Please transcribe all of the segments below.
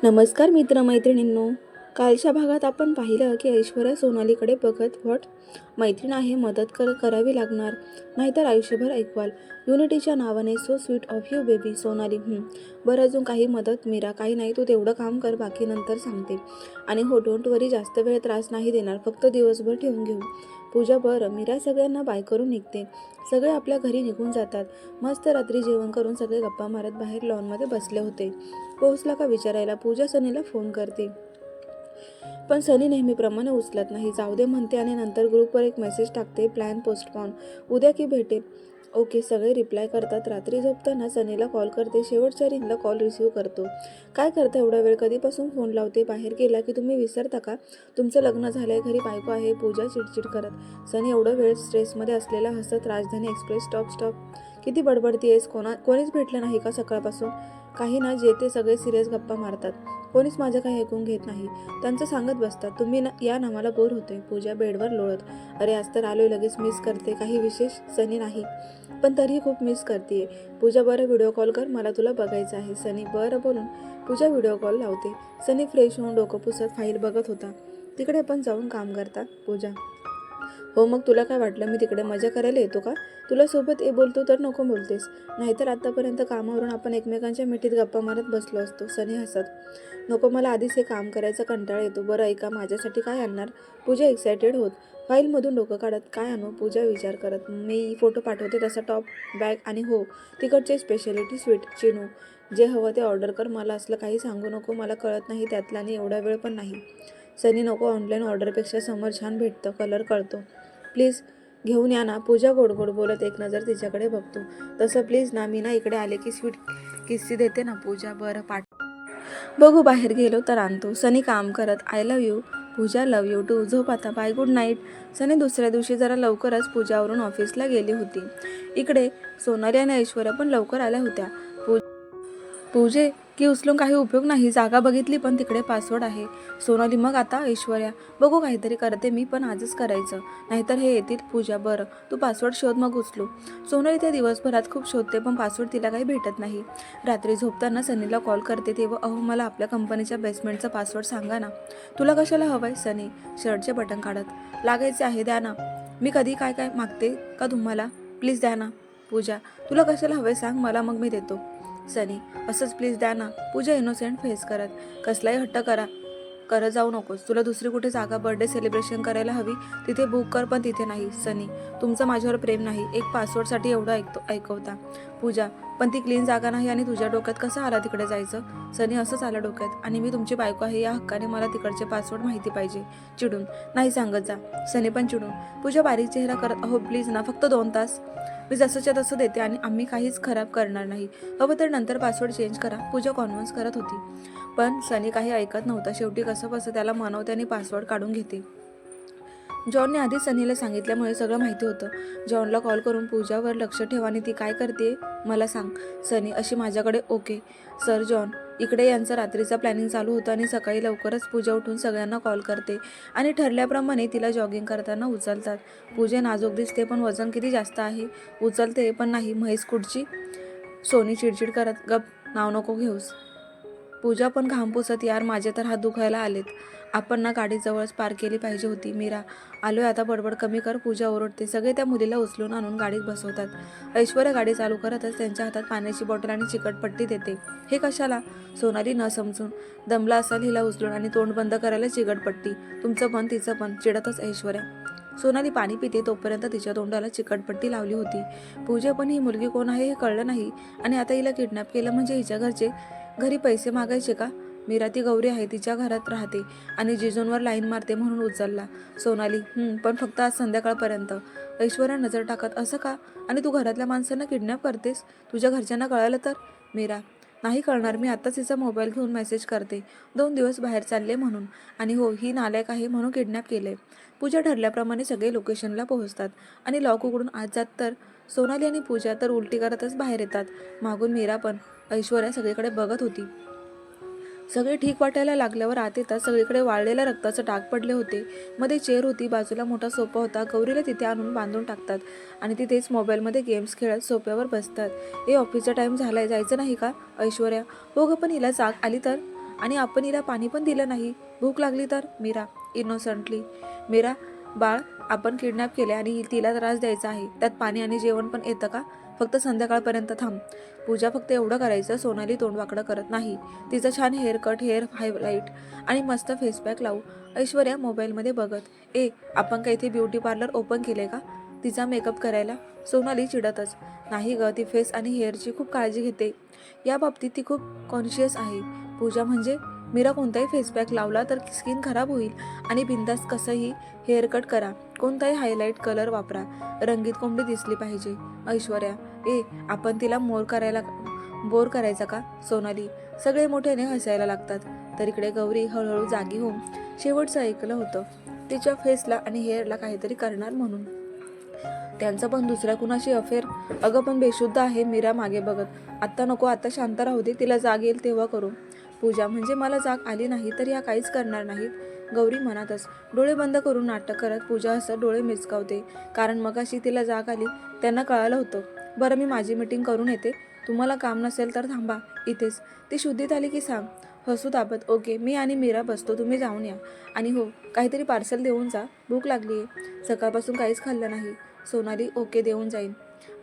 नमस्कार मित्रमैत्रिणींनो. कालच्या भागात आपण पाहिलं की ऐश्वर्या सोनालीकडे बघत व्हॉट मैत्रीण आहे, मदत करावी लागणार, नाहीतर आयुष्यभर ऐकवाल. युनिटीच्या नावाने so sweet of you baby. Sonali बरं, अजून काही मदत? मीरा, काही नाही, तू तेवढं काम कर, बाकी नंतर सांगते. आणि हो, डोंट वरी, जास्त वेळ त्रास नाही देणार, फक्त दिवसभर ठेवून घेऊ. पूजा, बरं. मीरा सगळ्यांना बाय करून निघते. सगळे आपल्या घरी निघून जातात. मस्त रात्री जेवण करून सगळे गप्पा मारत बाहेर लॉनमध्ये बसले होते. पोहोचला का विचारायला पूजा सनीला फोन करते, पण सनी नेहमीप्रमाणे उचलत नाही. जाऊ दे म्हणते आणि नंतर ग्रुपवर एक मेसेज टाकते, प्लॅन पोस्टपॉन, उद्या की भेटेल. ओके, सगळे रिप्लाय करतात. रात्री झोपताना सनीला कॉल करते. शेवटच्या रिंगला कॉल रिसीव्ह करतो. काय करता एवढा वेळ? कधीपासून फोन लावते? बाहेर गेला की तुम्ही विसरता का? तुमचं लग्न झालंय, घरी बायको आहे. पूजा चिडचिड करत. सनी एवढं वेळ स्ट्रेसमध्ये असलेला हसत, राजधानी एक्सप्रेस स्टॉप स्टॉप, किती बडबडतीयेस? कोणीच भेटलं नाही का सकाळपासून? काही ना, जे ते सगळे सिरियस गप्पा मारतात, कोणीच माझं काही ऐकून घेत नाही. त्यांचं सांगत बसतात. तुम्ही या ना, मला बोर होते. पूजा बेडवर लोळत. अरे आज तर आलोय, लगेच मिस करते. काही विशेष? सनी, नाही, पण तरीही खूप मिस करतेय. पूजा, बरं व्हिडिओ कॉल कर, मला तुला बघायचं आहे. सनी, बरं बोलून पूजा व्हिडिओ कॉल लावते. सनी फ्रेश होऊन डोकं पुसत फाईल बघत होता. तिकडे पण जाऊन काम करतात. पूजा, हो, मग तुला काय वाटलं मी तिकडे मजा करायला येतो का? तुला सोबत बोलतो तर नको बोलतेस, नाहीतर आतापर्यंत कामावरून आपण एकमेकांच्या मिठीत गप्पा मारत बसलो असतो. सनी हसत. नको, मला आधीच हे काम करायचा कंटाळा येतो. बरं ऐका, माझ्यासाठी काय आणणार? पूजा एक्सायटेड होत. फाईलमधून डोकं काढत. काय आणू? पूजा विचार करत. मी फोटो पाठवते तसा टॉप, बॅग, आणि हो, तिकडचे स्पेशालिटी स्वीट. चिनू, जे हवं ते ऑर्डर कर, मला असलं काही सांगू नको, मला कळत नाही त्यातलं आणि एवढा वेळ पण नाही. सनी, नको, ऑनलाईन ऑर्डरपेक्षा समोर छान भेटतं, कलर कळतो, प्लीज घेऊन या ना. पूजा गोड गोड बोलत एक नजर तिच्याकडे बघतो. तसं प्लीज ना, मी ना इकडे आले की स्वीट किस्सी देते ना. पूजा, बरं बघू, बाहेर गेलो तर आणतो. सनी काम करत. I love you. Pooja, love you too. झोप आता, बाय, गुड नाईट. सनी दुसऱ्या दिवशी जरा लवकरच पूजावरून ऑफिसला गेली होती. इकडे सोनाली आणि ऐश्वर्या पण लवकर आल्या होत्या. पूजे की उचलून काही उपयोग नाही, जागा बघितली पण तिकडे पासवर्ड आहे. सोनाली, मग आता? ऐश्वर्या, बघू, काहीतरी करते मी, पण आजच करायचं, नाहीतर हे येतील. पूजा, बरं, तू पासवर्ड शोध, मग उचलू. सोनाली त्या दिवसभरात खूप शोधते, पण पासवर्ड तिला काही भेटत नाही. रात्री झोपताना सनीला कॉल करते तेव्हा, अहो, मला आपल्या कंपनीच्या बेसमेंटचा पासवर्ड सांगा ना. तुला कशाला हवाय? सनी शर्टचे बटन काढत. लागायचे आहे, द्या ना. मी कधी काय काय मागते का तुम्हाला? प्लीज द्या ना. पूजा, तुला कशाला हवंय सांग मला, मग मी देतो. सनी, असंच प्लीज द्या ना. पूजा इनोसेंट फेस करत. कसलाही हट्ट करत जाऊ नकोस. तुला दुसरी कुठे जागा बर्थडे सेलिब्रेशन करायला हवी, तिथे बुक कर, पण तिथे नाही. सनी, तुमचं माझ्यावर प्रेम नाही, एक पासवर्डसाठी एवढं ऐकवता. पूजा, पण ती क्लीन जागा नाही आणि तुझ्या डोक्यात कसं आला तिकडे जायचं? सनी, असंच आलं डोक्यात, आणि मी तुमची बायको आहे, या हक्काने मला तिकडचे पासवर्ड माहिती पाहिजे. चिडून, नाही सांगत जा. सनी पण चिडून. पूजा बारीक चेहरा करत. अहो प्लीज ना, फक्त 2 तास, मी जसंच्या तसं देते आणि आम्ही काहीच खराब करणार नाही, हवं तर नंतर पासवर्ड चेंज करा. पूजा कॉन्व्हिन्स करत होती, पण सनी काही ऐकत नव्हता. शेवटी कसं बसं त्याला मनवते आणि पासवर्ड काढून घेते. जॉनने आधीच सनीला सांगितल्यामुळे सगळं माहिती होतं. जॉनला कॉल करून पूजावर लक्ष ठेवा आणि ती काय करते मला सांग. सनी अशी माझ्याकडे. Okay sir. जॉन, इकडे यांचं रात्रीचं प्लॅनिंग चालू होतं आणि सकाळी लवकरच पूजा उठून सगळ्यांना कॉल करते आणि ठरल्याप्रमाणे तिला जॉगिंग करताना उचलतात. पूजा नाजूक दिसते, पण वजन किती जास्त आहे. उचलते पण नाही. म्हैस कुठची? सोनी चिडचिड करत. गप, नाव नको घेऊस. पूजा पण घाम पुसत. यार, माझे तर हात दुखायला आलेत. आपण ना गाडी जवळच पार्क केली पाहिजे होती. मीरा, आलोय आता, बडबड कमी कर. पूजा ओरडते. सगळे त्या मुलीला उचलून आणून गाडीत बसवतात. ऐश्वर्या गाडी चालू करतच त्यांच्या हातात पाण्याची बॉटल आणि चिकटपट्टी देते. हे कशाला? सोनाली न समजून. दमला असाल हिला उचलून आणि तोंड बंद करायला चिकटपट्टी. तुमचं पण तिचं पण. चिडतच ऐश्वर्या. सोनाली पाणी पिते तोपर्यंत तिच्या तोंडाला चिकटपट्टी लावली होती. पूजा पण ही मुलगी कोण आहे हे कळलं नाही, आणि आता हिला किडनॅप केलं म्हणजे हिच्या घरचे घरी पैसे मागायचे का? मीरा, ती गौरी आहे, तिच्या घरात राहते आणि जिजूंवर लाईन मारते म्हणून उचलला. सोनाली, पण फक्त आज संध्याकाळपर्यंत. ऐश्वर्या नजर टाकत. असं का? आणि तू घरातल्या माणसांना किडनॅप करतेस? तुझ्या घरच्यांना कळालं तर? मीरा, नाही कळणार. मी आत्ताच तिचा मोबाईल घेऊन मेसेज करते, 2 दिवस बाहेर चालले म्हणून, आणि हो, ही नालायक आहे म्हणून किडनॅप केलंय. पूजा ठरल्याप्रमाणे सगळे लोकेशनला पोहोचतात आणि लॉक उघडून आत जात तर सोनाली आणि पूजा तर उलटी करतच बाहेर येतात. मागून मीरा पण. ऐश्वर्या सगळीकडे बघत होती. सगळे ठीक वाटायला लागल्यावर आत येतात. सगळीकडे वाळलेल्या रक्ताचं डाग पडले होते. मध्ये चेअर होती, बाजूला मोठा सोफा होता. गौरीला तिथे आणून बांधून टाकतात आणि तिथेच मोबाईलमध्ये गेम्स खेळत सोफ्यावर बसतात. ऑफिसचा टाइम झालाय, जायचं नाही का? ऐश्वर्या, हो गं, पण हिला जाग आली तर? आणि आपण हिला पाणी पण दिलं नाही. भूक लागली तर? मीरा इनोसंटली. मीरा बाळ, आपण किडनॅप केले आणि तिला त्रास द्यायचा आहे. त्यात पाणी आणि जेवण पण येतं का? फक्त संध्याकाळपर्यंत थांब. पूजा फक्त एवढं करायचं. सोनाली तोंड वाकडं करत नाही. तिचं छान हेअर कट, हेअर हायलाईट आणि मस्त फेसपॅक लावू. ऐश्वर्या मोबाईलमध्ये बघत, आपण काही इथे ब्युटी पार्लर ओपन केले का तिचा मेकअप करायला? सोनाली चिडतच, नाही ग, ती फेस आणि हेअरची खूप काळजी घेते. या बाबतीत ती खूप कॉन्शियस आहे. पूजा म्हणजे मीरा कोणताही फेसपॅक लावला तर स्किन खराब होईल आणि बिंदास कसंही हेअर कट करा, कोणताही हायलाईट कलर वापरा, रंगीत कोंबडी दिसली पाहिजे. ऐश्वर्या, आपण तिला बोर करायचा का? सोनाली. सगळे मोठ्याने हसायला लागतात. तर इकडे गौरी हळूहळू जागी होऊन शेवटचं ऐकलं होतं. तिच्या फेसला आणि हेअरला काहीतरी करणार म्हणून. त्यांचं पण दुसऱ्या कुणाशी अफेअर? अगं पण बेशुद्ध आहे. मीरा मागे बघत, आत्ता नको, आता शांत राहू दे, तिला जाग येईल तेव्हा करू. पूजा म्हणजे मला जाग आली नाही तर ह्या काहीच करणार नाहीत. गौरी मनातच डोळे बंद करून नाटक करत पूजा हसत डोळे मिचकावते. कारण मगाशी तिला जाग आली, त्यांना कळालं होतं. बरं, मी माझी मीटिंग करून येते. तुम्हाला काम नसेल तर थांबा इथेच. ती शुद्धीत आली की सांग. हसू दाबत, ओके, मी आणि मीरा बसतो, तुम्ही जाऊन या. आणि हो, काहीतरी पार्सल देऊन जा, भूक लागली आहे. सकाळपासून काहीच खाल्लं नाही. सोनाली, ओके, देऊन जाईन.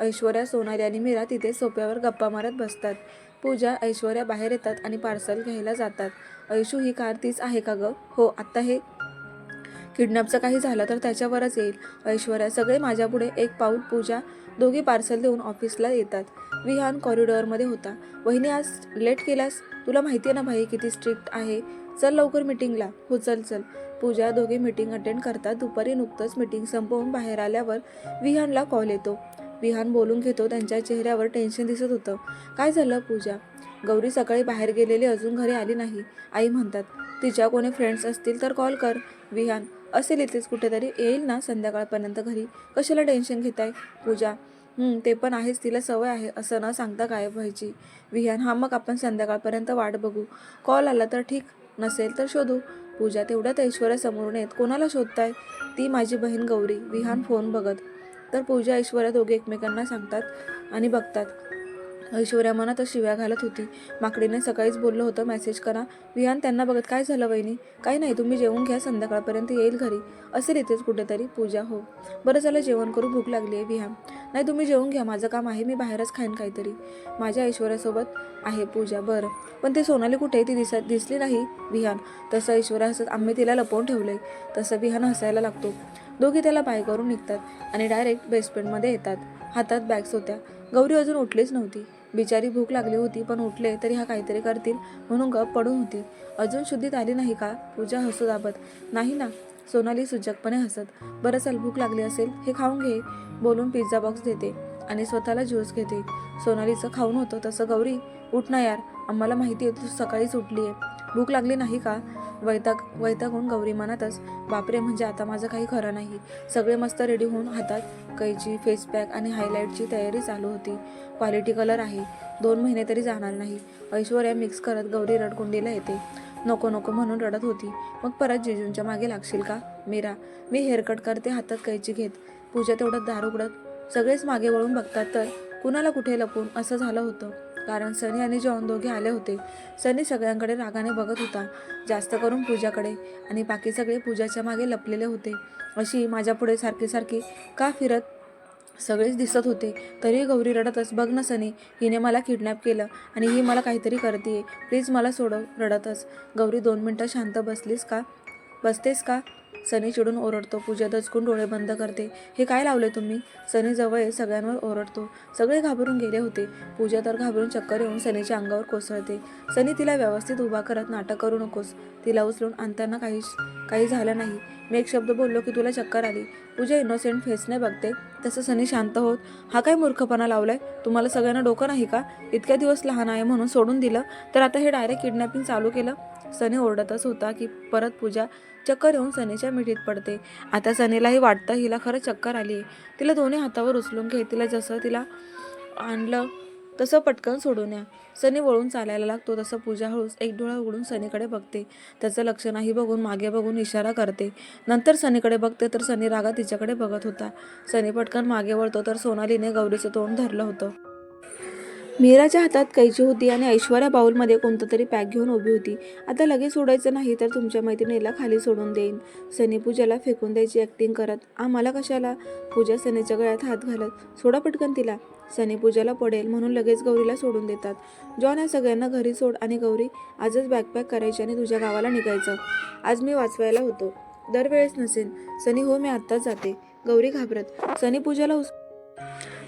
ऐश्वर्या, सोनाली आणि मीरा तिथे सोफ्यावर गप्पा मारत बसतात. पूजा, ऐश्वर्या बाहेर येतात आणि पार्सल घ्यायला जातात. ऐशू, ही कार तीच आहे का गं? हो, आत्ता हे किडनॅपचं काही झालं तर त्याच्यावरच येईल. ऐश्वर्या, सगळे माझ्यापुढे एक पाऊल. पूजा. दोघे पार्सल देऊन ऑफिसला येतात. विहान कॉरिडॉरमध्ये होता. वहिनी, आज लेट केलास? तुला माहिती आहे ना भाई किती स्ट्रिक्ट आहे. चल लवकर मीटिंगला. हो, चल चल. पूजा. दोघे मीटिंग अटेंड करतात. दुपारी नुकतंच मीटिंग संपवून बाहेर आल्यावर विहानला कॉल येतो. विहान बोलून घेतो. त्यांच्या चेहऱ्यावर टेन्शन दिसत होतं. काय झालं? पूजा. गौरी सकाळी बाहेर गेलेली, अजून घरी आली नाही. आई म्हणतात तिच्या कोणी फ्रेंड्स असतील तर कॉल कर. विहान. असेल इथेच कुठेतरी, येईल ना संध्याकाळपर्यंत घरी, कशाला टेन्शन घेताय? पूजा. ते पण आहेच, तिला सवय आहे असं न सांगता गायब व्हायची. विहान. हा, मग आपण संध्याकाळपर्यंत वाट बघू. कॉल आला तर ठीक, नसेल तर शोधू. पूजा. तेवढ्यात ऐश्वर्या समोरून येत, कोणाला शोधताय? ती माझी बहीण गौरी. विहान फोन बघत. तर पूजा, ऐश्वर्या दोघे एकमेकांना सांगतात आणि बघतात. ऐश्वर्या मनातच शिव्या घालत होती. माकडीने सकाळीच बोललं होतं मेसेज करा. विहान त्यांना बघत, काय झालं वहिनी? काही नाही, तुम्ही जेवून घ्या, संध्याकाळपर्यंत येईल घरी, असेल इथेच कुठेतरी. पूजा. हो, बरं चला जेवण करू, भूक लागली आहे. विहान. नाही, तुम्ही जेवून घ्या, माझं काम आहे, मी बाहेरच खाईन काहीतरी. माझ्या ऐश्वर्यासोबत आहे. पूजा. बरं, पण ते सोनाली कुठे? ती दिसली नाही. विहान. तसं ऐश्वर्या हसत, आम्ही तिला लपवून ठेवलंय. तसं विहान हसायला लागतो. दोघे त्याला बाय करून निघतात आणि डायरेक्ट बेसमेंटमध्ये येतात. हातात बॅग्स होत्या. गौरी अजून उठलीच नव्हती. बिचारी भूक लागली होती, पण उठले तरी हा काहीतरी करतील म्हणून गप पडून होती. अजून शुद्धीत आली नाही का? पूजा हसू दाबत, नाही ना. सोनाली सुजकपणे हसत, बरं चल, भूक लागली असेल, हे खाऊन घे. बोलून पिझ्झा बॉक्स देते आणि स्वतःला ज्यूस घेते. सोनालीचं खाऊन होतं तसं. गौरी, उठ ना यार, आम्हाला माहिती आहे तू सकाळीच उठली आहे. भूक लागली नाही का? वैतागून गौरी मनातच, बापरे, म्हणजे आता माझं काही खरं नाही. सगळे मस्त रेडी होऊन हातात कैची, फेसपॅक आणि हायलाईटची तयारी चालू होती. क्वालिटी कलर आहे, 2 महिने तरी जाणार नाही. ऐश्वर्या मिक्स करत गौरी रडकुंडीला येते. नको नको म्हणून रडत होती. मग परत जिजूंच्या मागे लागशील का? मीरा. मी हेअरकट करते, हातात कैची घेत. पूजा तेवढ्यात दार उघडत. सगळेच मागे वळून बघतात तर कुणाला कुठे लपून असं झालं होतं. कारण सनी आणि जॉन दोघे आले होते. सनी सगळ्यांकडे रागाने बघत होता, जास्त करून पूजाकडे, आणि बाकी सगळे पूजाच्या मागे लपलेले होते. अशी माझ्यापुढे सारखी सारखी का फिरत सगळेच दिसत होते. तरी गौरी रडतच, बघ ना सनी, हिने मला किडनॅप केलं आणि ही मला काहीतरी करतेय, प्लीज मला सोडव. रडतच. गौरी, 2 मिनटं शांत बसतेस का? सनी चिडून ओरडतो. पूजा दचकून डोळे बंद करते. हे काय लावले तुम्ही? सनी जवळ सगळ्यांवर ओरडतो. सगळे घाबरून गेले होते. पूजा तर घाबरून चक्कर येऊन सनीच्या अंगावर कोसळते. सनी तिला व्यवस्थित उभा करत, नाटक करू नकोस. तिला उचलून आणताना काही झालं नाही. मी एक शब्द बोललो की तुला चक्कर आली. पूजा इनोसेंट फेसने बघते. तसं सनी शांत होत, हा काय मूर्खपणा लावलाय? तुम्हाला सगळ्यांना डोकं नाही का? इतक्या दिवस लहान आहे म्हणून सोडून दिलं, तर आता हे डायरेक्ट किडनॅपिंग चालू केलं. सनी ओरडतच होता की परत पूजा चक्कर येऊन सनीच्या मिठीत पडते. आता सनीलाही वाटतं हिला खरं चक्कर आली आहे. तिला दोन्ही हातावर उचलून घे. तिला आणलं तसं पटकन सोडून या. सनी वळून चालायला लागतो तसं पूजा हळूच एक डोळा उघडून सनीकडे बघते. त्याचं लक्ष नाही बघून मागे बघून इशारा करते. नंतर सनीकडे बघते तर सनी रागात तिच्याकडे बघत होता. सनी पटकन मागे वळतो तर सोनालीने गौरीचं तोंड धरलं होतं. मीराच्या हातात कैची होती आणि ऐश्वर्या बाऊलमध्ये कोणतं तरी पॅक घेऊन उभी होती. आता लगेच सोडायचं नाही तर तुमच्या मैत्रिणीला खाली सोडून देईन. सनी पूजाला फेकून द्यायची ॲक्टिंग करत. आम्हाला कशाला? पूजा सनीच्या गळ्यात हात घालत. सोडा पटकन तिला. सनी पूजाला पडेल म्हणून लगेच गौरीला सोडून देतात. जॉन या सगळ्यांना घरी सोड आणि गौरी आजच बॅगपॅक करायची आणि तुझ्या गावाला निघायचं. आज मी वाचवायला होतो. दरवेळेस नसेन. सनी हो मी आत्ताच जाते. गौरी घाबरत. सनी पूजाला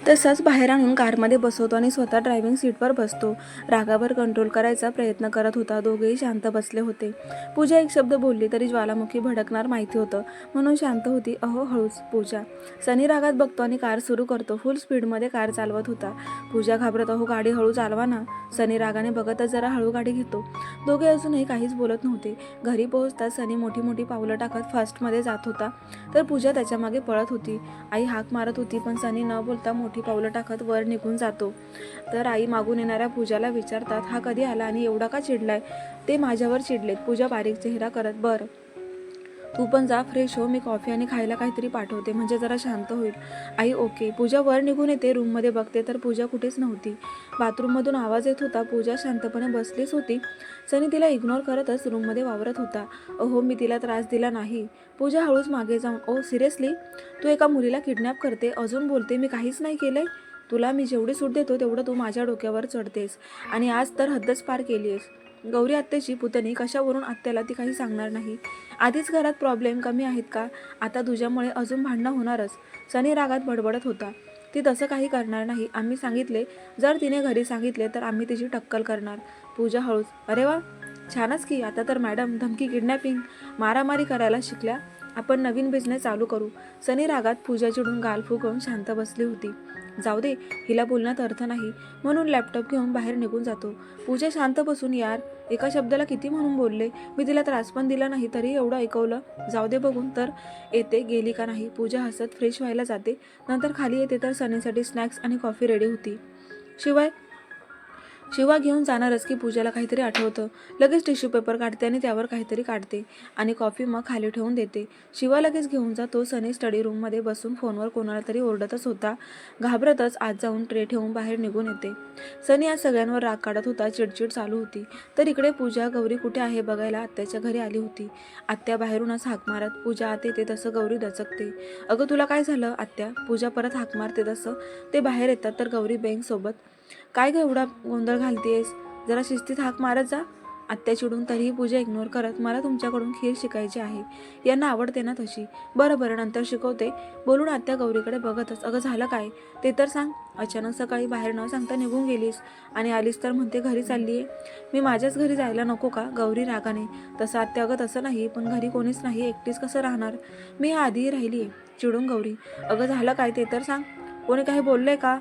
तसाच बाहेर आणून कारमध्ये बसवतो आणि स्वतः ड्रायव्हिंग सीटवर बसतो. रागावर कंट्रोल करायचा प्रयत्न करत होता. दोघेही शांत बसले होते. पूजा एक शब्द बोलली तरी ज्वालामुखी भडकणार माहिती होतं म्हणून शांत होती. अहो हळूच पूजा. सनी रागात बघतो आणि कार सुरू करतो. फुल स्पीडमध्ये कार चालवत होता. पूजा घाबरत. अहो गाडी हळू चालवा ना. सनी रागाने बघतच जरा हळू गाडी घेतो. दोघे अजूनही काहीच बोलत नव्हते. घरी पोहोचताच सनी मोठी मोठी पावलं टाकत फास्टमध्ये जात होता तर पूजा त्याच्या मागे पळत होती. आई हाक मारत होती पण सनी न बोलता मोठी पावलं टाकत वर निघून जातो. तर आई मागून येणाऱ्या पूजाला विचारतात हा कधी आला आणि एवढा का चिडलाय? ते माझ्यावर चिडलेत. पूजा बारीक चेहरा करत. बरं तू पण जा फ्रेश हो. मी कॉफी आणि खायला काहीतरी पाठवते म्हणजे जरा शांत होईल. आई ओके. पूजा वर निघून येते. रूममध्ये बघते तर पूजा कुठेच नव्हती. बाथरूममधून आवाज येत होता. पूजा शांतपणे बसलीच होती. सनी तिला इग्नोर करतच रूममध्ये वावरत होता. अहो मी तिला त्रास दिला नाही. पूजा हळूच मागे जाऊन ओ सिरियसली? तू एका मुलीला किडनॅप करते अजून बोलते मी काहीच नाही केलंय? तुला मी जेवढी सूट देतो तेवढं तू माझ्या डोक्यावर चढतेस आणि आज तर हद्दच पार केलीयस. गौरी आत्याची पुतणी कशावरून आत्याला ती काही सांगणार नाही. आधीच घरात प्रॉब्लेम कमी आहेत का? आता तुझ्यामुळे अजून भांडणं होणारच. सनी रागात बडबडत होता. ती तसं काही करणार नाही. आम्ही सांगितले. जर तिने घरी सांगितले तर आम्ही तिची टक्कल करणार. पूजा हळूच. अरे वा छानच की. आता तर मॅडम धमकी किडनॅपिंग मारामारी करायला शिकल्या. आपण नवीन बिझनेस चालू करू. सनी रागात पूजा चिडून गाल फुगवून शांत बसली होती. जाऊ दे हिला बोलण्यात अर्थ नाही म्हणून लॅपटॉप घेऊन बाहेर निघून जातो. पूजा शांत बसून यार एका शब्दाला किती म्हणून बोलले. मी तिला त्रास पण दिला नाही तरी एवढं ऐकवलं. जाऊ दे बघून तर येते गेली का नाही. पूजा हसत फ्रेश व्हायला जाते. नंतर खाली येते तर सनीसाठी स्नॅक्स आणि कॉफी रेडी होती. शिवा घेऊन जाणारच की पूजाला काहीतरी आठवतं. लगेच टिश्यू पेपर काढते आणि त्यावर काहीतरी काढते आणि कॉफी मग खाली ठेवून देते. शिवा लगेच घेऊन जातो. सनी स्टडी रूममध्ये बसून फोनवर कोणाला तरी ओरडतच होता. घाबरतच आत जाऊन ट्रे ठेवून बाहेर निघून येते. सनी आज सगळ्यांवर राग काढत होता. चिडचिड चालू होती. तर इकडे पूजा गौरी कुठे आहे बघायला आत्याच्या घरी आली होती. आत्या बाहेरूनच हाक मारत पूजा आत येते तसं गौरी दचकते. अगं तुला काय झालं आत्या? पूजा परत हाक मारते तसं ते बाहेर येतात तर गौरी बेंकसोबत. काय ग एवढा गोंधळ घालतेस? जरा शिस्तीत हाक मारत जा. आत्या चिडून तरीही पूजा इग्नोर करत. मला तुमच्याकडून खीर शिकायची आहे. यांना आवडते ना तशी. बरं नंतर शिकवते बोलून आत्या गौरीकडे बघतच. अगं झालं काय ते तर सांग. अचानक सकाळी बाहेर न सांगता निघून गेलीस आणि आलीस तर म्हणते घरी चालली आहे. मी माझ्याच घरी जायला नको का? गौरी रागाने. तसं आत्या अगं तसं नाही पण घरी कोणीच नाही एकटीच कसं राहणार? मी आधीही राहिली आहे. चिडून गौरी. अगं झालं काय ते तर सांग. कोणी काही बोललंय का?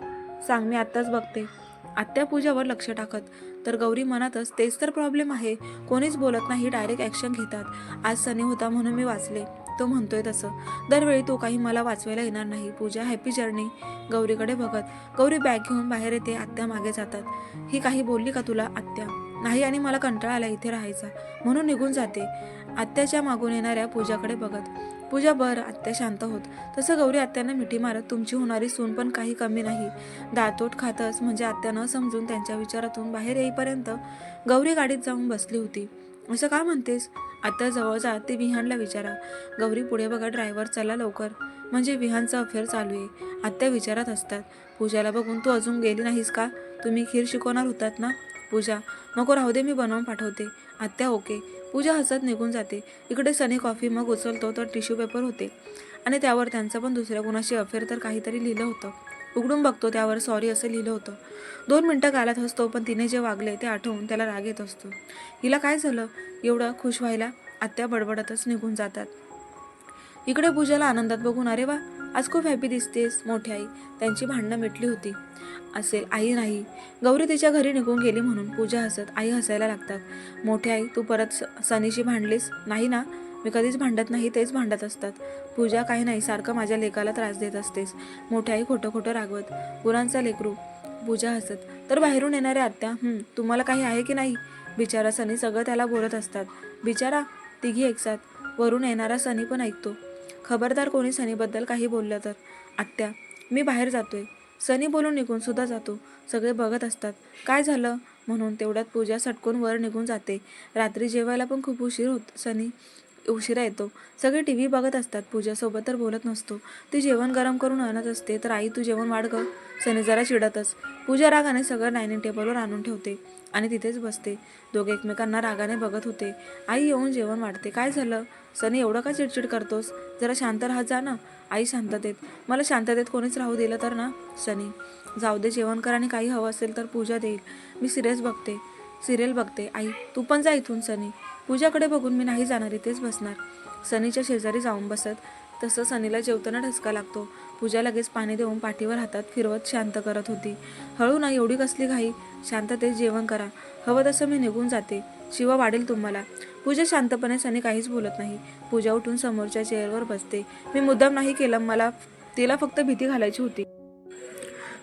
सांग मी आत्ताच बघते. आत्या पूजावर लक्ष टाकत. तर गौरी मनातच तेच तर प्रॉब्लेम आहे. कोणीच बोलत नाही डायरेक्ट ॲक्शन घेतात. आज सनी होता म्हणून मी वाचले. तो म्हणतोय तसं. दरवेळी तो काही मला वाचवायला येणार नाही. पूजा हॅपी जर्नी. गौरीकडे बघत. गौरी बॅग घेऊन बाहेर येते. आत्या मागे जातात. ही काही बोलली का तुला? आत्या नाही आणि मला कंटाळा आला इथे राहायचा म्हणून निघून जाते. आत्याच्या मागून येणाऱ्या पूजाकडे बघत. पूजा बरं. आत्या शांत होत. तसं गौरी आत्यांना मिठी मारत. तुमची होणारी सून पण काही कमी नाही. दातोट खातच म्हणजे आत्या न समजून त्यांच्या विचारातून बाहेर येईपर्यंत गौरी गाडीत जाऊन बसली होती. असं का म्हणतेस? आत्या जवळ जा. ती विहानला विचारा. गौरी पुढे बघा. ड्रायव्हर चला लवकर. म्हणजे विहानचं अफेअर चालू आहे. आत्या विचारत असतात. पूजाला बघून तू अजून गेली नाहीस का? तुम्ही खीर शिकवणार होतात ना? पूजा नको राहू दे मी बनवून पाठवते. आत्या ओके. पूजा हसत निघून जाते. इकडे सनी कॉफी मग उचलतो तर टिश्यू पेपर होते आणि त्यावर त्यांचं पण दुसऱ्या कुणाशी अफेअर तर काहीतरी लिहिलं होतं. उघडून बघतो त्यावर सॉरी असं लिहिलं होतं. 2 मिनिटं गालात हसतो पण तिने जे वागले ते आठवून त्याला राग येत असतो. हिला काय झालं एवढं खुश व्हायला? आत्या बडबडतच निघून जातात. इकडे पूजाला आनंदात बघून अरे वा आज खूप हॅपी दिसतेस. मोठी आई त्यांची भांडणं मिटली होती असेल. आई नाही. गौरी तिच्या घरी निघून गेली म्हणून. पूजा हसत. आई हसायला लागतात. मोठी आई तू परत सनीशी भांडलीस नाही ना? मी कधीच भांडत नाही. तेच भांडत असतात. पूजा काही नाही सारखं माझ्या लेकाला त्रास देत असतेस. मोठी आई खोटं खोटं रागवत. गुरांचा लेकरू. पूजा हसत. तर बाहेरून येणाऱ्या आत्या तुम्हाला काही आहे की नाही? बिचारा सनी सगळं त्याला बोलत असतात. बिचारा. तिघी एकसाथ. वरून येणारा सनी पण ऐकतो. खबरदार कोणी सनीबद्दल काही बोललं तर. आत्या मी बाहेर जातोय. सनी बोलून निघून सुद्धा जातो. सगळे बघत असतात काय झालं म्हणून. तेवढ्यात पूजा सटकून वर निघून जाते. रात्री जेवायला पण खूप सनी उशिरा येतो. सगळे टी व्ही बघत असतात. पूजासोबत तर बोलत नसतो. ती जेवण गरम करून आणत असते तर आई तू जेवण वाढ ग. सनी जरा चिडतच. पूजा रागाने सगळं डायनिंग टेबलवर आणून ठेवते आणि तिथेच बसते. दोघे एकमेकांना रागाने बघत होते. आई येऊन जेवण वाढते. काय झालं सनी, एवढं का चिडचिड करतोस? जरा शांत राहत जा ना. आई शांततेत. मला शांततेत कोणीच राहू दिलं तर ना. सनी जाऊ दे, जेवण कर आणि काही हवं असेल तर पूजा देईल. मी सिरियल बघते. आई तू पण जा इथून. सनी पूजाकडे बघून मी नाही जाणार, इथेच बसणार. सनीच्या शेजारी जाऊन बसत. तसं सनीला जेवताना ठसका लागतो. पूजा लगेच पाणी देऊन पाठीवर हातात फिरवत शांत करत होती. हळू नाही, एवढी कसली घाई? शांततेत जेवण करा. हवं तसं मी निघून जाते. शिवा वाढेल तुम्हाला. पूजा शांतपणे. सनी काहीच बोलत नाही. पूजा उठून समोरच्या चेअरवर बसते. मी मुद्दाम नाही केलं, तिला फक्त भीती घालायची होती.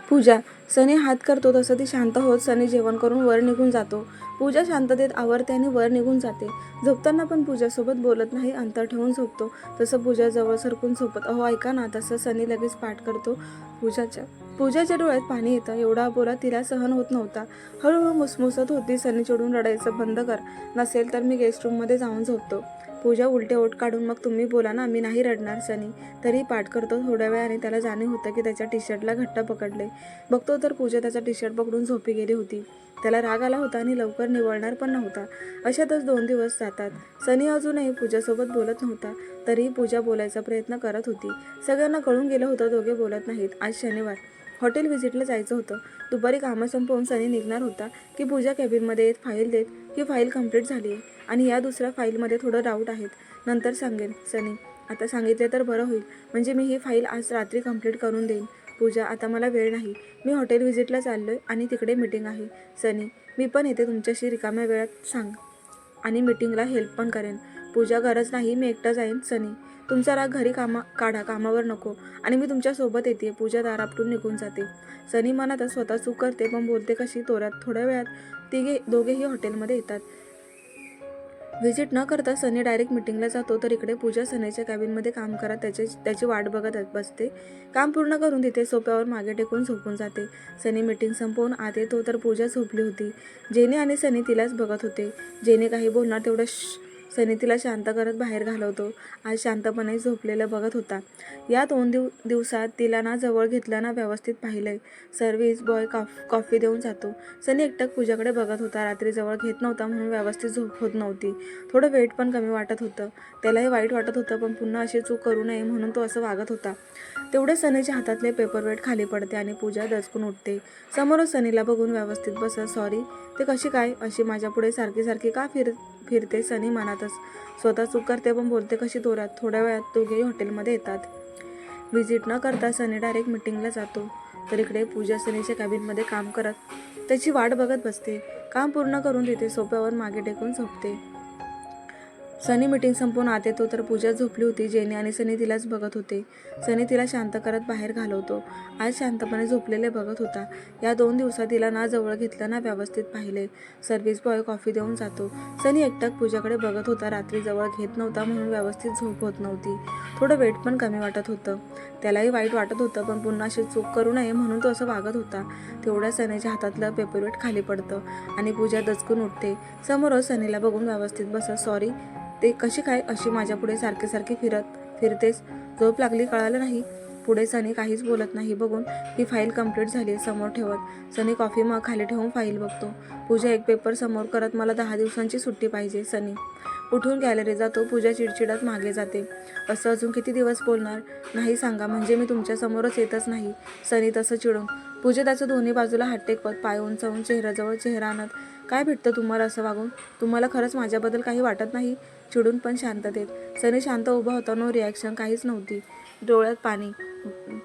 पूजा. सनी हात करतो तसं ती शांत होत सनी जेवण करून वर निघून जातो. पूजा शांततेत आवरते आणि वर निघून जाते. झोपताना पण पूजासोबत बोलत नाही, अंतर ठेवून झोपतो. तसं पूजा जवळ सरकून झोपत. अहो ऐका ना. तसं सनी लगेच पाठ करतो. पूजाच्या डोळ्यात पाणी येतं. एवढा बोला तिला सहन होत नव्हता. हळूहळू मुसमुसत होती. सनी चिडून रडायचं बंद कर. नसेल तर मी गेस्ट रूममध्ये जाऊन झोपतो. पूजा उलटे ओठ काढून. मग तुम्ही बोला ना, मी नाही रडणार. सनी तरी पाठ करतो. थोड्या वेळाने त्याला जाणीव होतं की त्याच्या टी शर्टला घट्ट पकडले. बघतो तर पूजा त्याचा टी शर्ट पकडून झोपी गेली होती. त्याला राग आला होता आणि लवकर निवळणार पण नव्हता. अशातच 2 दिवस जातात. सनी अजूनही पूजासोबत बोलत नव्हता. तरीही पूजा बोलायचा प्रयत्न करत होती. सगळ्यांना कळून गेलं होतं दोघे बोलत नाहीत. आज शनिवार. हॉटेल व्हिजिटला जायचं होतं. दुपारी कामं संपवून सनी निघणार होता की पूजा कॅबिनमध्ये येत फाईल देत. ही फाईल कंप्लीट झाली आहे आणि या दुसऱ्या फाईलमध्ये थोडं डाऊट आहेत. नंतर सांगेन. सनी आता सांगितले तर बरं होईल. म्हणजे मी ही फाईल आज रात्री कंप्लीट करून देईन. पूजा आता मला वेळ नाही. मी हॉटेल व्हिजिटला चाललोय आणि तिकडे मीटिंग आहे. सनी मी पण येते तुमच्याशी रिकाम्या वेळात सांग आणि मीटिंगला हेल्प पण करेन. पूजा गरज नाही, मी एकटं जाईन. सनी तुमचा राग घरी काढा, कामावर नको. आणि मी तुमच्यासोबत येते. पूजा दारापटून निघून जाते. सनी मनात स्वतः चूक करते पण बोलते कशी. थोड्या वेळात दोघेही हॉटेलमध्ये येतात. व्हिजिट न करता सनी डायरेक्ट मीटिंगला जातो तर इकडे पूजा सनीच्या कॅबिनमध्ये काम करत त्याची वाट बघत बसते. काम पूर्ण करून तिथे सोफ्यावर मागे टेकून झोपून जाते. सनी मीटिंग संपवून आत येतो तर पूजा झोपली होती. जेने आणि सनी तिलाच बघत होते. जेने काही बोलणार तेवढं सनी तिला शांत करत बाहेर घालवतो. आज शांतपणे झोपलेलं बघत होता. या 2 दिवसात तिला ना जवळ घेतलं ना व्यवस्थित पाहिलंय. सर्व्हिस बॉय कॉफी देऊन जातो. सनी एकटक पूजाकडे बघत होता. रात्री जवळ घेत नव्हता म्हणून व्यवस्थित झोप होत नव्हती. थोडं वेट पण कमी वाटत होतं. त्यालाही वाईट वाटत होतं पण पुन्हा अशी चूक करू नये म्हणून तो असं वागत होता. तेवढे सनीच्या हातातले पेपरवेट खाली पडते आणि पूजा दचकून उठते. समोरच सनीला बघून व्यवस्थित बसत. सॉरी. ते कशी काय अशी माझ्यापुढे सारखी का फिरते. सनी मनातच. स्वतः चूक करते पण बोलते कशी जोरात. थोड्या वेळात दोघेही हॉटेलमध्ये येतात. व्हिजिट न करता सनी डायरेक्ट मीटिंगला जातो तर इकडे पूजा सनीच्या कॅबिनमध्ये काम करत त्याची वाट बघत बसते. काम पूर्ण करून तिथे सोफ्यावर मागे टेकून झोपते. सनी मीटिंग संपवून आत येतो तर पूजा झोपली होती. जेने आणि सनी तिलाच बघत होते. सनी तिला शांत करत बाहेर घालवतो. आज शांतपणे झोपलेले बघत होता. या 2 दिवसात तिला ना जवळ घेतलं ना व्यवस्थित पाहिले. सर्व्हिस बॉय कॉफी देऊन जातो. सनी एकटक पूजाकडे बघत होता. रात्री जवळ घेत नव्हता म्हणून व्यवस्थित झोप होत नव्हती. थोडं वेट पण कमी वाटत होतं. त्यालाही वाईट वाटत होतं पण पुन्हा अशी चूक करू नये म्हणून तो असं वागत होता. तेवढ्या सनीच्या हातातलं पेपरवेट खाली पडतं आणि पूजा दचकून उठते. समोरच सनीला बघून व्यवस्थित बसत. सॉरी. ते कशी काय अशी माझ्यापुढे सारखी फिरतेस. झोप लागली कळालं नाही. पुढे सनी काहीच बोलत नाही. बघून ही फाईल कंप्लीट झाली समोर ठेवत सनी कॉफी मग खाली ठेवून फाईल बघतो. पूजा एक पेपर समोर करत. मला 10 दिवसांची सुट्टी पाहिजे. सनी उठून गॅलरी जातो. पूजा चिडचिडत मागे जाते. असं अजून किती दिवस बोलणार? नाही सांगा म्हणजे मी तुमच्या समोरच येतच नाही. सनी तसं चिडून. पूजा त्याचं दोन्ही बाजूला हात टेकवत पाय उंचावून चेहऱ्याजवळ चेहरा आणत. काय भेटतं तुम्हाला असं वागून? तुम्हाला खरंच माझ्याबद्दल काही वाटत नाही? चिडून पण शांततेत. सनी शांत उभा होता. No reaction. काहीच नव्हती. डोळ्यात पाणी.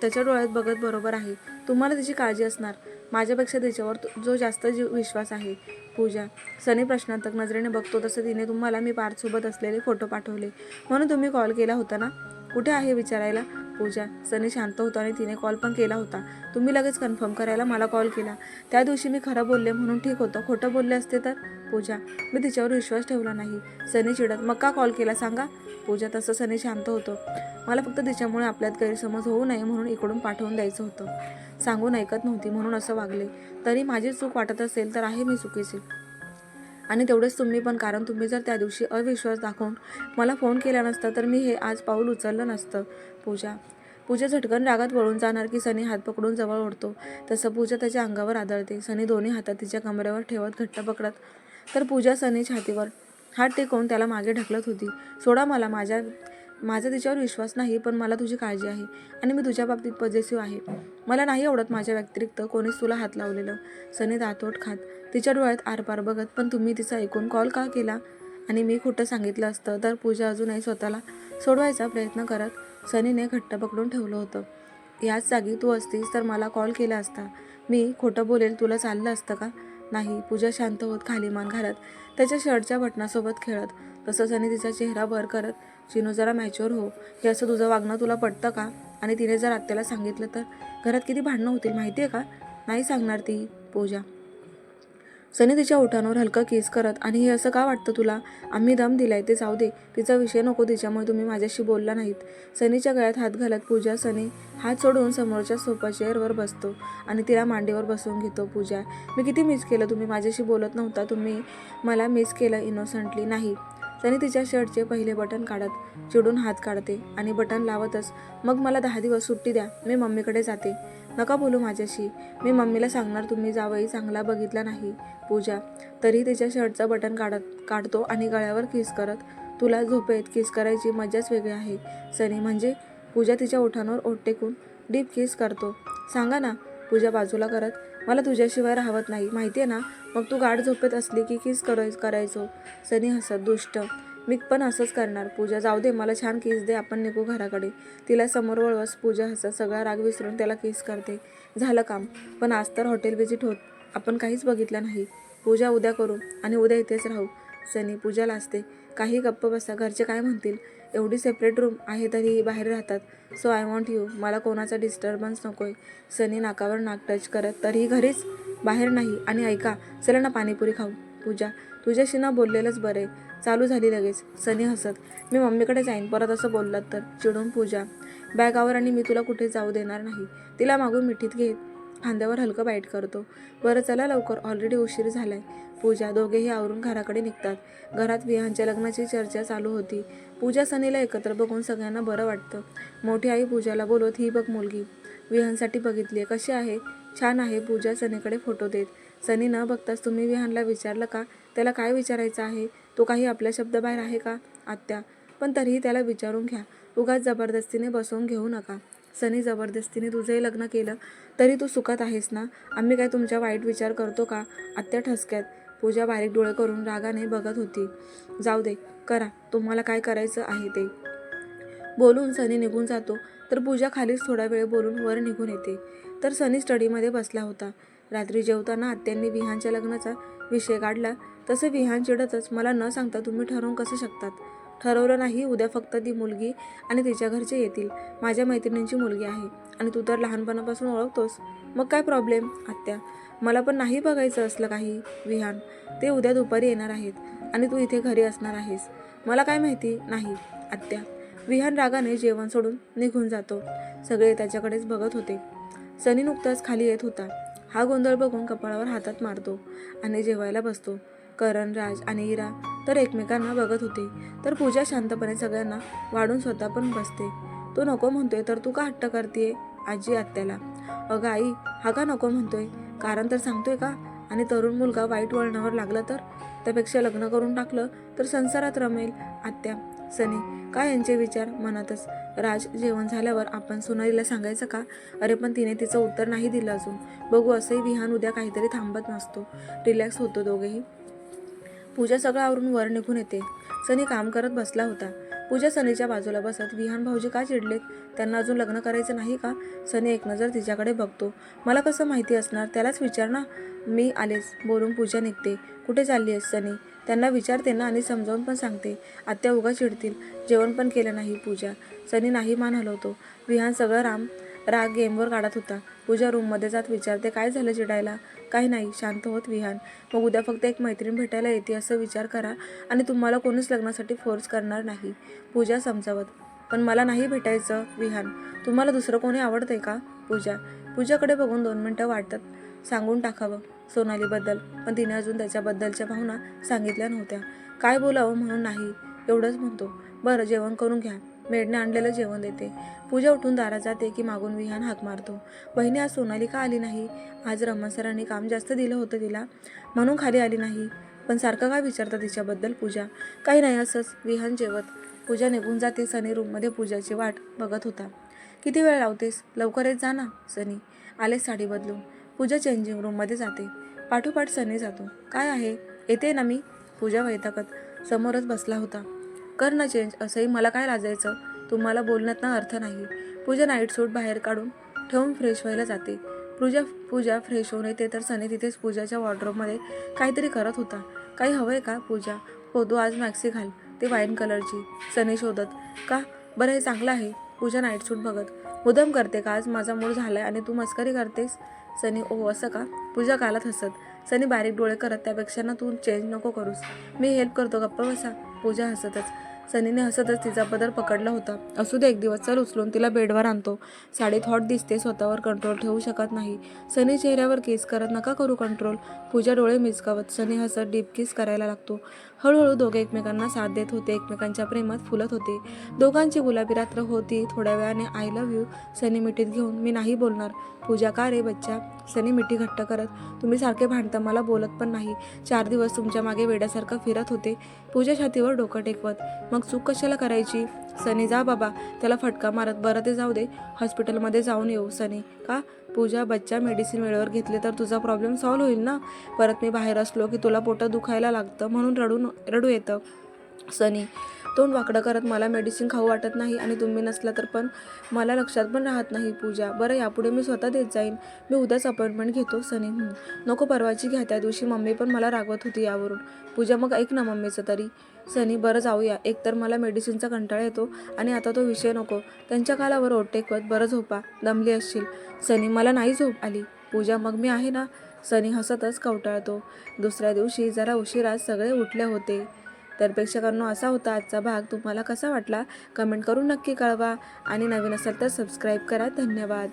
त्याच्या डोळ्यात बघत. बरोबर आहे. तुम्हाला तिची काळजी असणार. माझ्यापेक्षा तिच्यावर जो जास्त विश्वास आहे. पूजा. सनी प्रश्नार्थक नजरेने बघतो. तसं तिने तुम्हाला मी पार्थसोबत असलेले फोटो पाठवले म्हणून तुम्ही कॉल केला होता ना? कुठे आहे विचारायला? पूजा. सनी शांत होता आणि तिने कॉल पण केला होता. तुम्ही लगेच कन्फर्म करायला मला कॉल केला. त्या दिवशी मी खरं बोलले म्हणून ठीक होतं. खोटं बोलले असते तर? पूजा. मी तिच्यावर विश्वास ठेवला नाही. सनी चिडत. मग का कॉल केला सांगा? पूजा. तसं सनी शांत होतो. मला फक्त तिच्यामुळे आपल्यात गैरसमज होऊ नये म्हणून इकडून पाठवून द्यायचं होतं. सांगून ऐकत नव्हती म्हणून असं वागले. तरी माझी चूक वाटत असेल तर आहे मी चुकीची. आणि तेवढेच तुम्ही पण, कारण तुम्ही जर त्या दिवशी अविश्वास दाखवून मला फोन केला नसता तर मी हे आज पाऊल उचललं नसतं. पूजा झटकन रागात वळून जाणार की सनी हात पकडून जवळ ओढतो. तसं पूजा त्याच्या अंगावर आदळते. सनी दोन्ही हातात तिच्या कमरेवर ठेवत घट्ट पकडत, तर पूजा सनी छातीवर हात टेकवून त्याला मागे ढकलत होती. सोडा मला, माझा तिच्यावर विश्वास नाही, पण मला तुझी काळजी आहे आणि मी तुझ्या बाबतीत पॉझिटिव्ह आहे. मला नाही आवडत माझ्या व्यतिरिक्त कोणीच तुला हात लावलेलं. सनी दातोट खात तिच्या डोळ्यात आरपार बघत, पण तुम्ही तिचा ऐकून कॉल का केला आणि मी खोटं सांगितलं असतं तर. पूजा अजूनही स्वतःला सोडवायचा प्रयत्न करत सनीने घट्ट पकडून ठेवलं होतं. याच जागी तू असतीस तर मला कॉल केला असता. मी खोटं बोलेल तुला चाललं असतं का? नाही. पूजा शांत होत खाली मान घालत त्याच्या शर्टच्या बटनासोबत खेळत. तसं सनी तिचा चेहरा वर करत, चिनू जरा मॅच्युअर हो. हे असं तुझं वागणं तुला पटतं का? आणि तिने जर आत्याला सांगितलं तर घरात किती भांडणं होतील माहिती आहे का? नाही सांगणार ती. पूजा. सनी तिच्या ओठांवर हलका किस करत, आणि हे असं का वाटतं तुला? आम्ही दम दिलाय ते जाऊ दे. तिचा विषय नको, तिच्यामुळे तुम्ही माझ्याशी बोलला नाहीत. सनीच्या गळ्यात हात घालत पूजा सनी हात सोडून समोरच्या सोफा चेअरवर बसतो आणि तिला मांडीवर बसवून घेतो. पूजा, मी किती मिस केलं. तुम्ही माझ्याशी बोलत नव्हता. तुम्ही मला मिस केलं इनोसंटली. नाही. सनी तिच्या शर्टचे पहिले बटन काढत चिडून हात काढते आणि बटन लावतच, मग मला 10 दिवस सुट्टी द्या. मी मम्मीकडे जाते. नका बोलू माझ्याशी. मी मम्मीला सांगणार तुम्ही जावई चांगला बघितला नाही. पूजा. तरी तिच्या शर्टचं बटन काढतो आणि गळ्यावर किस करत, तुला झोपेत किस करायची मजाच वेगळी आहे. सनी, म्हणजे? पूजा तिच्या ओठांवर ओठ टेकून डीप किस करतो. सांगा ना. पूजा बाजूला करत, मला तुझ्याशिवाय राहवत नाही माहितीये ना. मग तू गाढ झोपेत असली की किस करायचो. सनी हसत, दुष्ट. मी पण असंच करणार. पूजा, जाऊ दे, मला छान किस दे, आपण निघू घराकडे. तिला समोर वळवस पूजा हसत सगळा राग विसरून त्याला किस करते. झालं काम. पण आज तर हॉटेल व्हिजिट होत, आपण काहीच बघितलं नाही. पूजा, उद्या करू आणि उद्या इथेच राहू. सनी. पूजा लाजते. काही गप्प बसा, घरचे काय म्हणतील. एवढी सेपरेट रूम आहे तरीही बाहेर राहतात. So I want you. मला कोणाचा डिस्टर्बन्स नकोय. सनी नाकावर नाक टच करत, तरीही घरीच, बाहेर नाही. आणि ऐका, चला ना पाणीपुरी खाऊ. पूजा, तुझ्याशी ना बोललेलंच बरे. चालू झाली लगेच. सनी हसत, मी मम्मीकडे जाईन परत असं बोललात तर. चिडून पूजा, बॅगावर, आणि मी तुला कुठे जाऊ देणार नाही. तिला मागून मिठीत घेत खांद्यावर हलकं बाईट करतो. बरं चला लवकर, ऑलरेडी उशीर झालाय. पूजा. दोघेही आवरून घराकडे निघतात. घरात विहानच्या लग्नाची चर्चा चालू होती. पूजा सनीला एकत्र बघून सगळ्यांना बरं वाटतं. मोठी आई पूजाला बोलवत, ही बघ मुलगी विहानसाठी बघितलीये, कशी आहे? छान आहे. पूजा सनीकडे फोटो देत. सनी, न बघताच तुम्ही विहानला विचारलं का? त्याला काय विचारायचं आहे? तो काही आपल्या शब्दाबाहेर आहे का? आत्या, पण तरीही त्याला विचारून घ्या. उगाच जबरदस्तीने बसवून घेऊ नका. सनी, जबरदस्तीने तुझंही लग्न केलं तरी तू सुखात आहेस ना? आम्ही काय तुमच्या वाईट विचार करतो का? आत्या ठसक्यात. पूजा बारीक डोळे करून रागाने बघत होती. जाऊ दे, करा तुम्हाला काय करायचं आहे ते. बोलून सनी निघून जातो तर पूजा खालीच थोडा वेळ बोलून वर निघून येते. तर सनी स्टडीमध्ये बसला होता. रात्री जेवताना आत्यांनी विहानच्या लग्नाचा विषय काढला. तसे विहान चिडतच, मला न सांगता तुम्ही ठरवून कसं शकतात? ठरवलं नाही. उद्या फक्त ती मुलगी आणि तिच्या घरचे येतील. माझ्या मैत्रिणींची मुलगी आहे आणि तू तर लहानपणापासून ओळखतोस. मग काय प्रॉब्लेम? आत्या, मला पण नाही बघायचं असलं काही. विहान, ते उद्या दुपारी येणार आहेत आणि तू इथे घरी असणार आहेस. मला काय माहिती नाही. आत्या. विहान रागाने जेवण सोडून निघून जातो. सगळे त्याच्याकडेच बघत होते. सनी नुकताच खाली येत होता. हा गोंधळ बघून कपाळावर हातात मारतो आणि जेवायला बसतो. करण, राज आणि इरा तर एकमेकांना बघत होते. तर पूजा शांतपणे सगळ्यांना वाढून स्वतः पण बसते. तो नको म्हणतोय तर तू का हट्ट करतेय? आजी आत्याला. अगं आई, हा का नको म्हणतोय? कारण तर सांगतोय का? आणि तरुण मुलगा वाईट वळणावर लागला तर? त्यापेक्षा लग्न करून टाकलं तर संसारात रमेल. आत्या. सनी, काय यांचे विचार मनातच. राज, जेवण झाल्यावर आपण सोनालीला सांगायचं का? अरे पण तिने तिचं उत्तर नाही दिलं अजून. बघू. असंही विहान उद्या काहीतरी थांबत नसतो. रिलॅक्स होतो दोघेही. पूजा सगळं आवरून वर निघून येते. सनी काम करत बसला होता. पूजा सनीच्या बाजूला बसत, विहान भाऊजी का चिडलेत? त्यांना अजून लग्न करायचं नाही का? सनी एक नजर तिच्याकडे बघतो. मला कसं माहिती असणार? त्यालाच विचार ना. मी आलेच बोलून पूजा निघते. कुठे चालली आहेस सनी? त्यांना विचारते ना आणि समजावून पण सांगते. आत्या उगा चिडतील. जेवण पण केलं नाही. पूजा. सनी नाही मान हलवतो. विहान सगळं राग गेमवर काढत होता. पूजा रूममध्ये जात विचारते, काय झालं चिडायला? काही नाही, शांत होत विहान. मग उद्या फक्त एक मैत्रीण भेटायला येते असं विचार करा आणि तुम्हाला कोणीच लग्नासाठी फोर्स करणार नाही. पूजा समजावत. पण मला नाही भेटायचं विहान. तुम्हाला दुसरं कोणी आवडतंय का? पूजाकडे बघून 2 मिनिटं वाटत सांगून टाकावं सोनालीबद्दल, पण तिने अजून त्याच्याबद्दलच्या भावना सांगितल्या नव्हत्या. काय बोलावं म्हणून नाही, एवढंच म्हणतो. बरं, जेवण करून घ्या, मेडने आणलेलं जेवण देते. पूजा उठून दारात जाते की मागून विहान हाक मारतो. वहिनी, आज सोनाली का आली नाही? आज रमण सरांनी काम जास्त दिलं होतं तिला, म्हणून खाली आली नाही. पण सारखं काय विचारतं तिच्याबद्दल? पूजा. काही नाही, असंच. विहान जेवत. पूजा निघून जाते. सनी रूममध्ये पूजाची वाट बघत होता. किती वेळ लावतेस? लवकर येत जा ना. सनी. आलेच साडी बदलून. पूजा चेंजिंग रूममध्ये जाते. पाठोपाठ सनी जातो. काय आहे? येते ना मी. पूजा वैतागत समोरच बसला होता. कर ना चेंज. असंही मला काय लाजायचं? तुम्हाला बोलण्यात ना अर्थ नाही. पूजा नाईट सूट बाहेर काढून ठेवून फ्रेश व्हायला जाते. पूजा फ्रेश होऊन येते तर सनी तिथेच पूजाच्या वॉर्डरोबमध्ये काहीतरी करत होता. काही हवंय का? पूजा. हो, तू आज मॅक्सी घाल, ते वाईन कलरची. सनी शोधत. का? बरं, हे चांगलं आहे. पूजा नाईट सूट बघत. मुद्दाम करते का? आज माझा मूड झालाय आणि तू मस्करी करतेस? सनी. ओ, असं का? पूजा गालात हसत. सनी बारीक डोळे करत. त्यापेक्षा ना तू चेंज नको करूस, मी हेल्प करतो, गप्प बसा. पूजा हसतच. सनीने हसतच तिचा पदर पकडला होता. असू दे एक दिवस, चल उचलून तिला बेडवर आणतो. साडीत हॉट दिसते, स्वतःवर कंट्रोल ठेवू शकत नाही. सनी चेहऱ्यावर किस करत. नका करू कंट्रोल. पूजा डोळे मिचकावत. सनी हसत डीप किस करायला लागतो. हळूहळू दोघे एकमेकांना साथ देत होते, एकमेकांच्या प्रेमात फुलत होते. दोघांची गुलाबी रात्र होती. थोड्या वेळाने आय लव्ह यू सनी मिठीत घेऊन. मी नाही बोलणार. पूजा. का रे बच्चा? सनी मिठी घट्ट करत. तुम्ही सारखे भांडता, मला बोलत पण नाही. 4 दिवस तुमच्या मागे वेड्यासारखं फिरत होते. पूजा छातीवर डोकं टेकवत. मग चूक कशाला करायची? सनी. जा बाबा, त्याला फटका मारत. बरं, ते जाऊ दे, हॉस्पिटलमध्ये जाऊन येऊ. सनी. का? पूजा. बच्चा, मेडिसिन वेळेवर घेतले तर तुझा प्रॉब्लेम सॉल्व्ह होईल ना. परत मी बाहेर असलो की तुला पोटात दुखायला लागतं, म्हणून रडू येतं. सनी. तोंड वाकडं करत. मला मेडिसिन खाऊ वाटत नाही आणि तुम्ही नसला तर पण मला लक्षात पण राहत नाही. पूजा. बरं, यापुढे मी स्वतः देत जाईन. मी उद्याच अपॉइंटमेंट घेतो. सनी. नको, परवाची घ्या. त्या दिवशी मम्मी पण मला रागवत होती यावरून. पूजा. मग ऐक ना मम्मीचं तरी. सनी. बरं, जाऊया. एकतर मला मेडिसिनचा कंटाळा येतो आणि आता तो विषय नको. त्यांच्या कालावर ओट टेकवत. बरं, झोपा, दमली असशील. सनी. मला नाही झोप आली. पूजा. मग मी आहे ना. सनी हसतच कवटाळतो. दुसऱ्या दिवशी जरा उशिराच सगळे उठले होते. तर प्रेक्षकांनो, असा होता आजचा भाग. तुम्हाला कसा वाटला कमेंट करून नक्की कळवा आणि नवीन असेल तर सबस्क्राईब करा. धन्यवाद.